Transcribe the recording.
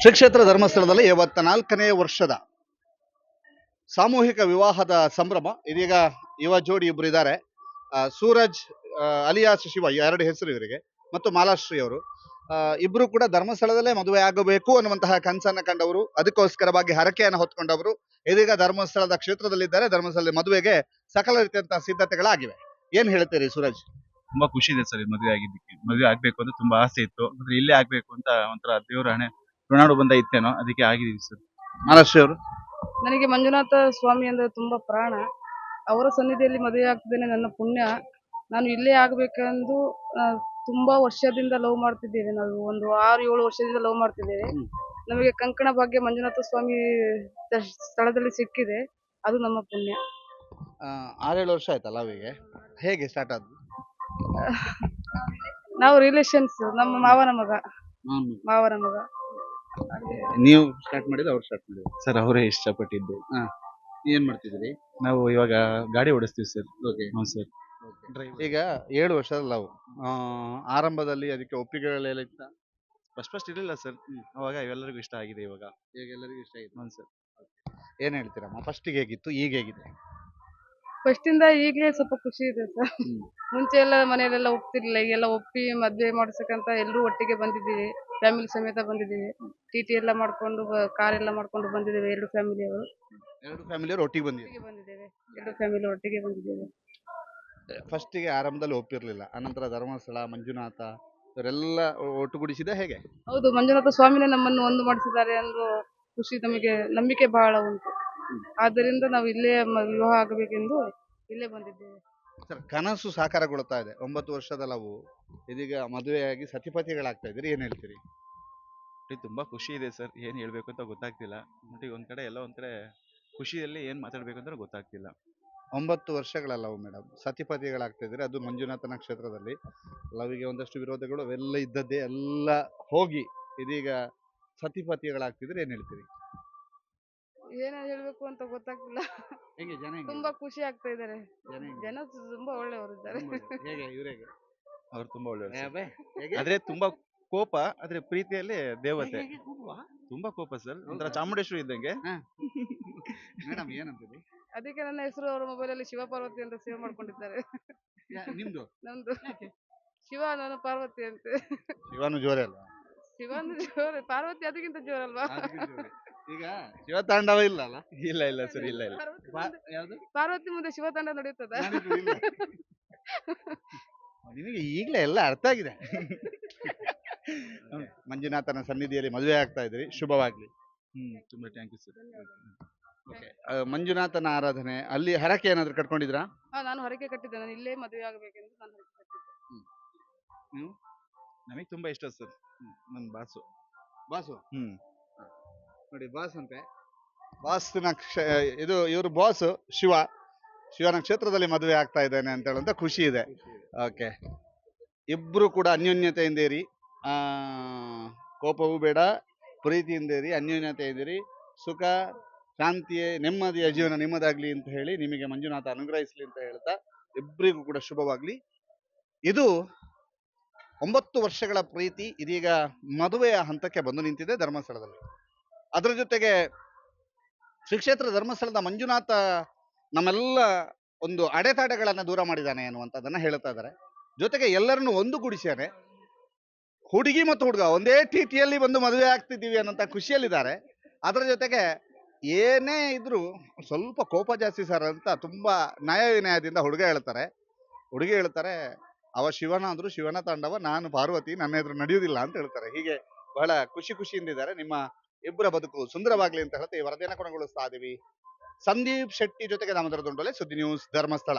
ಶ್ರೀ ಕ್ಷೇತ್ರ ಧರ್ಮಸ್ಥಳದಲ್ಲಿ 74ನೇ ವರ್ಷದ ಸಾಮೂಹಿಕ ವಿವಾಹದ ಸಂಭ್ರಮ. ಇದೀಗ ಯುವ ಜೋಡಿ ಇಬ್ರು ಇದ್ದಾರೆ. ಸೂರಜ್ ಅಲಿಯಾಸ್ ಶಿವ, ಎರಡು ಹೆಸರು ಇವರಿಗೆ, ಮತ್ತು ಮಾಲಾಶ್ರೀ ಅವರು. ಇಬ್ರು ಕೂಡ ಧರ್ಮಸ್ಥಳದಲ್ಲೇ ಮದುವೆ ಆಗಬೇಕು ಅನ್ನುವಂತಹ ಕನಸನ್ನ ಕಂಡವರು, ಅದಕ್ಕೋಸ್ಕರವಾಗಿ ಹರಕೆಯನ್ನು ಹೊತ್ಕೊಂಡವರು ಇದೀಗ ಧರ್ಮಸ್ಥಳದ ಕ್ಷೇತ್ರದಲ್ಲಿದ್ದಾರೆ. ಧರ್ಮಸ್ಥಳದ ಮದುವೆಗೆ ಸಕಲ ರೀತಿಯಂತಹ ಸಿದ್ಧತೆಗಳಾಗಿವೆ. ಏನ್ ಹೇಳ್ತೀರಿ ಸೂರಜ್? ತುಂಬಾ ಖುಷಿ ಇದೆ ಸರ್ ಮದುವೆ ಆಗಿದ್ದಕ್ಕೆ. ಮದುವೆ ಆಗ್ಬೇಕು ಅಂತ ತುಂಬಾ ಆಸೆ ಇತ್ತು, ಅಂದ್ರೆ ಇಲ್ಲೇ ಆಗ್ಬೇಕು ಅಂತ ಒಂಥರ ದೇವರ ಹಣೆ ಋಣಾಡು ಬಂದ ಇತ್ತೇನೋ, ಅದಕ್ಕೆ ಆಗಿದೀವಿ ಸರ್. ಮಾಲಾಶ್ರೀ ಅವರು? ನನಗೆ ಮಂಜುನಾಥ ಸ್ವಾಮಿ ಅಂದ್ರೆ ತುಂಬಾ ಪ್ರಾಣ. ಅವರ ಸನ್ನಿಧಿಯಲ್ಲಿ ಮದುವೆ ಆಗ್ತಿದ್ದೇನೆ, ನನ್ನ ಪುಣ್ಯ. ನಾನು ಇಲ್ಲೇ ಆಗ್ಬೇಕೆಂದು ತುಂಬಾ ವರ್ಷದಿಂದ ಲವ್ ಮಾಡ್ತಿದ್ದೇವೆ. ನಾವು ಒಂದು 6-7 ವರ್ಷದಿಂದ ಲವ್ ಮಾಡ್ತಿದ್ದೇವೆ. ನಮಗೆ ಕಂಕಣ ಭಾಗ್ಯ ಮಂಜುನಾಥ ಸ್ವಾಮಿ ಸ್ಥಳದಲ್ಲಿ ಸಿಕ್ಕಿದೆ, ಅದು ನಮ್ಮ ಪುಣ್ಯ. 6-7 ವರ್ಷ ಆಯ್ತಲ್ಲ ಅವಿಗೆ. ಹೇಗೆ ಸ್ಟಾರ್ಟ್ ಆದ್ದು? ನಾವು ರಿಲೇಷನ್ಸ್, ನಮ್ಮ ಮಾವನ ಮಗ. ನೀವು ಸ್ಟಾರ್ಟ್ ಮಾಡಿದ್ರೆ ಅವ್ರು ಸ್ಟಾರ್ಟ್ ಮಾಡಿದ್ರು? ಸರ್ ಅವರೇ ಇಷ್ಟಪಟ್ಟಿದ್ದು. ಏನ್ ಮಾಡ್ತಿದ್ರಿ? ನಾವು ಇವಾಗ ಗಾಡಿ ಓಡಿಸ್ತೀವಿ ಸರ್. ಓಕೆ. ಹ್ಞೂ ಸರ್. ಈಗ 7 ವರ್ಷದ ಲವ್. ಆರಂಭದಲ್ಲಿ ಅದಕ್ಕೆ ಒಪ್ಪಿಗೆಗಳೆಲ್ಲ ಇತ್ತ? ಫಸ್ಟ್ ಇರಲಿಲ್ಲ ಸರ್, ಅವಾಗ ಎಲ್ಲರಿಗೂ ಇಷ್ಟ ಆಗಿದೆ ಇವಾಗ. ಈಗ ಎಲ್ಲರಿಗೂ ಇಷ್ಟ ಆಯ್ತು. ಹ್ಞೂ ಸರ್. ಏನ್ ಹೇಳ್ತೀರಮ್ಮ? ಫಸ್ಟಿಗೆ ಹೇಗಿತ್ತು, ಈಗ ಹೇಗಿದೆ? ಫಸ್ಟ್ ಇಂದ ಈಗಲೇ ಸ್ವಲ್ಪ ಖುಷಿ ಇದೆ ಸರ್. ಮುಂಚೆ ಎಲ್ಲ ಮನೆಯಲ್ಲೆಲ್ಲ ಒಪ್ತಿರ್ಲಿಲ್ಲ, ಈಗೆಲ್ಲ ಒಪ್ಪಿ ಮದ್ವೆ ಮಾಡ್ಸಕ್ಕಂತ ಎಲ್ಲರೂ ಒಟ್ಟಿಗೆ ಬಂದಿದ್ದೀವಿ. ಫ್ಯಾಮಿಲಿ ಸಮೇತ ಬಂದಿದ್ದೀವಿ. ಟಿ ಎಲ್ಲ ಮಾಡ್ಕೊಂಡು ಕಾರ್ ಎಲ್ಲ ಮಾಡ್ಕೊಂಡು ಬಂದಿದ್ದೇವೆ. 2 ಫ್ಯಾಮಿಲಿಯವರು ಒಟ್ಟಿಗೆ ಬಂದಿದ್ದೀವಿ. ಬಂದಿದ್ದೇವೆ. 2 ಫ್ಯಾಮಿಲಿ ಒಟ್ಟಿಗೆ ಬಂದಿದ್ದೇವೆ. ಫಸ್ಟಿಗೆ ಆರಂಭದಲ್ಲಿ ಒಪ್ಪಿರ್ಲಿಲ್ಲ, ಅನಂತರ ಧರ್ಮಸ್ಥಳ, ಮಂಜುನಾಥ ಇವರೆಲ್ಲ ಒಟ್ಟುಗೂಡಿಸಿದ ಹೇಗೆ? ಹೌದು, ಮಂಜುನಾಥ ಸ್ವಾಮಿನೇ ನಮ್ಮನ್ನು ಒಂದು ಮಾಡಿಸಿದ್ದಾರೆ ಅನ್ನೋ ಖುಷಿ, ನಮಗೆ ನಂಬಿಕೆ ಬಹಳ ಉಂಟು. ಆದ್ದರಿಂದ ನಾವು ಇಲ್ಲೇ ವಿವಾಹ ಆಗಬೇಕೆಂದು ಇಲ್ಲೇ ಬಂದಿದ್ದೇವೆ. ಸರ್, ಕನಸು ಸಾಕಾರಗೊಳ್ತಾ ಇದೆ. 9 ವರ್ಷದ ಲವ್ ಇದೀಗ ಮದುವೆಯಾಗಿ ಸತಿಪತಿಗಳಾಗ್ತಾ ಇದ್ದೀರಿ, ಏನ್ ಹೇಳ್ತೀರಿ? ತುಂಬಾ ಖುಷಿ ಇದೆ ಸರ್, ಏನ್ ಹೇಳ್ಬೇಕು ಅಂತ ಗೊತ್ತಾಗ್ತಿಲ್ಲ. ಮತ್ತೆ ಒಂದ್ ಕಡೆ ಎಲ್ಲ ಒಂದ್ ಕಡೆ ಖುಷಿಯಲ್ಲಿ ಏನ್ ಮಾತಾಡ್ಬೇಕು ಅಂತ ಗೊತ್ತಾಗ್ತಿಲ್ಲ. 9 ವರ್ಷಗಳ ಲವ್ ಮೇಡಮ್, ಸತಿಪತಿಗಳಾಗ್ತಾ ಇದ್ದೀರಿ, ಅದು ಮಂಜುನಾಥನ ಕ್ಷೇತ್ರದಲ್ಲಿ. ಲವ್ಗೆ ಒಂದಷ್ಟು ವಿರೋಧಗಳು ಅವೆಲ್ಲ ಇದ್ದದ್ದೇ, ಎಲ್ಲ ಹೋಗಿ ಇದೀಗ ಸತಿಪತಿಗಳಾಗ್ತಿದ್ರೆ ಏನ್ ಹೇಳ್ತೀರಿ? ಏನ ಹೇಳ್ಬೇಕು ಅಂತ ಗೊತ್ತಾಗ್ತಿಲ್ಲ. ಹೇಗೆ ಜನ ತುಂಬಾ ಖುಷಿ ಆಗ್ತಾ ಇದ್ದಾರೆ. ಜನ ತುಂಬಾ ಒಳ್ಳೆಯವರು ಇದ್ದಾರೆ. ಹೇಗೆ ಇವ್ರಿಗೆ? ಅವ್ರು ತುಂಬಾ ಒಳ್ಳೆಯವರು. ಆದ್ರೆ ತುಂಬಾ ಕೋಪ, ಆದ್ರೆ ಪ್ರೀತಿಯಲ್ಲಿ ದೇವತೆ. ತುಂಬಾ ಕೋಪ ಸರ್, ಒಂಥರ ಚಾಮುಂಡೇಶ್ವರಿ ಇದ್ದಂಗೆ. ಮೇಡಮ್ ಏನಂತೀರಿ? ಅದಕ್ಕೆ ನನ್ನ ಹೆಸರು ಅವರ ಮೊಬೈಲ್ ಅಲ್ಲಿ ಶಿವ ಪಾರ್ವತಿ ಅಂತ ಸೇವ್ ಮಾಡ್ಕೊಂಡಿದ್ದಾರೆ. ನಿಮ್ದು? ನಮ್ದು ಶಿವ, ನಾನು ಪಾರ್ವತಿ ಅಂತ. ಶಿವನು ಜೋರೇ ಅಲ್ವಾ? ಶಿವ ಅಂದ್ರೆ ಜೋರ, ಪಾರ್ವತಿ ಅದಕ್ಕಿಂತ ಜೋರಲ್ವಾ? ಈಗ ಶಿವ ತಾಂಡವ ಇಲ್ಲ ಅಲ್ಲ? ಇಲ್ಲ ಸರ್, ಇಲ್ಲ. ಯಾವ್ದು? ಪಾರ್ವತಿ ಮುಂದೆ ಶಿವ ತಾಂಡ ನಡೆಯುತ್ತದ? ನಿಮಗೆ ಈಗಲೇ ಎಲ್ಲ ಅರ್ಥ ಆಗಿದೆ. ಮಂಜುನಾಥನ ಸನ್ನಿಧಿಯಲ್ಲಿ ಮದುವೆ ಆಗ್ತಾ ಇದ್ರಿ, ಶುಭವಾಗ್ಲಿ. ತುಂಬಾ ಥ್ಯಾಂಕ್ ಯು ಸರ್. ಓಕೆ. ಮಂಜುನಾಥನ ಆರಾಧನೆ ಅಲ್ಲಿ ಹರಕೆ ಏನಾದ್ರು ಕಟ್ಕೊಂಡಿದ್ರಾ? ನಾನು ಹರಕೆ ಕಟ್ಟಿದ್ದೆ, ನಾನು ಇಲ್ಲೇ ಮದುವೆ ಆಗಬೇಕೆಂದು ನಾನು ಹರಕೆ ಕಟ್ಟಿದ್ದೆ. ನೀವು? ನಮಗೆ ತುಂಬಾ ಇಷ್ಟ ಸರ್, ನನ್ನ ಬಾಸು. ನೋಡಿ, ಬಾಸ್ ಅಂತೆ. ಬಾಸ್ನ ಇದು ಇವ್ರ ಬಾಸ್ ಶಿವನ ಕ್ಷೇತ್ರದಲ್ಲಿ ಮದುವೆ ಆಗ್ತಾ ಇದ್ದೇನೆ ಅಂತ ಹೇಳುವಂತ ಖುಷಿ ಇದೆ. ಓಕೆ. ಇಬ್ರು ಕೂಡ ಅನ್ಯೋನ್ಯತೆಯಿಂದ ಇರಿ, ಕೋಪವೂ ಬೇಡ, ಪ್ರೀತಿಯಿಂದ ಇರಿ, ಅನ್ಯೋನ್ಯತೆಯಿಂದ ಇರಿ, ಸುಖ ಶಾಂತಿಯೇ ನೆಮ್ಮದಿಯ ಜೀವನ ನಿಮ್ಮದಾಗ್ಲಿ ಅಂತ ಹೇಳಿ ನಿಮಗೆ ಮಂಜುನಾಥ ಅನುಗ್ರಹಿಸ್ಲಿ ಅಂತ ಹೇಳ್ತಾ ಇಬ್ಬರಿಗೂ ಕೂಡ ಶುಭವಾಗ್ಲಿ. ಇದು 9 ವರ್ಷಗಳ ಪ್ರೀತಿ ಇದೀಗ ಮದುವೆಯ ಹಂತಕ್ಕೆ ಬಂದು ನಿಂತಿದೆ ಧರ್ಮಸ್ಥಳದಲ್ಲಿ. ಅದರ ಜೊತೆಗೆ ಶ್ರೀ ಕ್ಷೇತ್ರ ಧರ್ಮಸ್ಥಳದ ಮಂಜುನಾಥ ನಮ್ಮೆಲ್ಲ ಒಂದು ಅಡೆತಡೆಗಳನ್ನ ದೂರ ಮಾಡಿದ್ದಾನೆ ಅನ್ನುವಂಥದ್ದನ್ನ ಹೇಳ್ತಾ ಇದ್ದಾರೆ. ಜೊತೆಗೆ ಎಲ್ಲರನ್ನು ಒಂದುಗೂಡಿಸ್ಯಾನೆ. ಹುಡುಗಿ ಮತ್ತು ಹುಡುಗ ಒಂದೇ ಟಿಟಿಯಲ್ಲಿ ಬಂದು ಮದುವೆ ಆಗ್ತಿದ್ದೀವಿ ಅನ್ನೋಂಥ ಖುಷಿಯಲ್ಲಿದ್ದಾರೆ. ಅದರ ಜೊತೆಗೆ ಏನೇ ಇದ್ರು ಸ್ವಲ್ಪ ಕೋಪ ಜಾಸ್ತಿ ಸರ್ ಅಂತ ತುಂಬಾ ನ್ಯಾಯ ವಿನಯದಿಂದ ಹುಡುಗಿ ಹೇಳ್ತಾರೆ, ಅವ ಶಿವನಾದ್ರು ಶಿವನ ತಾಂಡವ, ನಾನು ಪಾರ್ವತಿ, ನನ್ನ ಎದುರು ನಡೆಯುವುದಿಲ್ಲ ಅಂತ ಹೇಳ್ತಾರೆ. ಹೀಗೆ ಬಹಳ ಖುಷಿಯಿಂದಿದ್ದಾರೆ. ನಿಮ್ಮ ಇಬ್ಬರ ಬದುಕು ಸುಂದರವಾಗ್ಲಿ ಅಂತ ಹೇಳ್ತಾ ಈ ವರದಿಯನ್ನು ಕೊನೆಗೊಳಿಸ್ತಾ ಇದೀವಿ. ಸಂದೀಪ್ ಶೆಟ್ಟಿ ಜೊತೆಗೆ ದಾಮೋದರ ದೊಂಡೋಲೆ, ಸುದ್ದಿ ನ್ಯೂಸ್, ಧರ್ಮಸ್ಥಳ.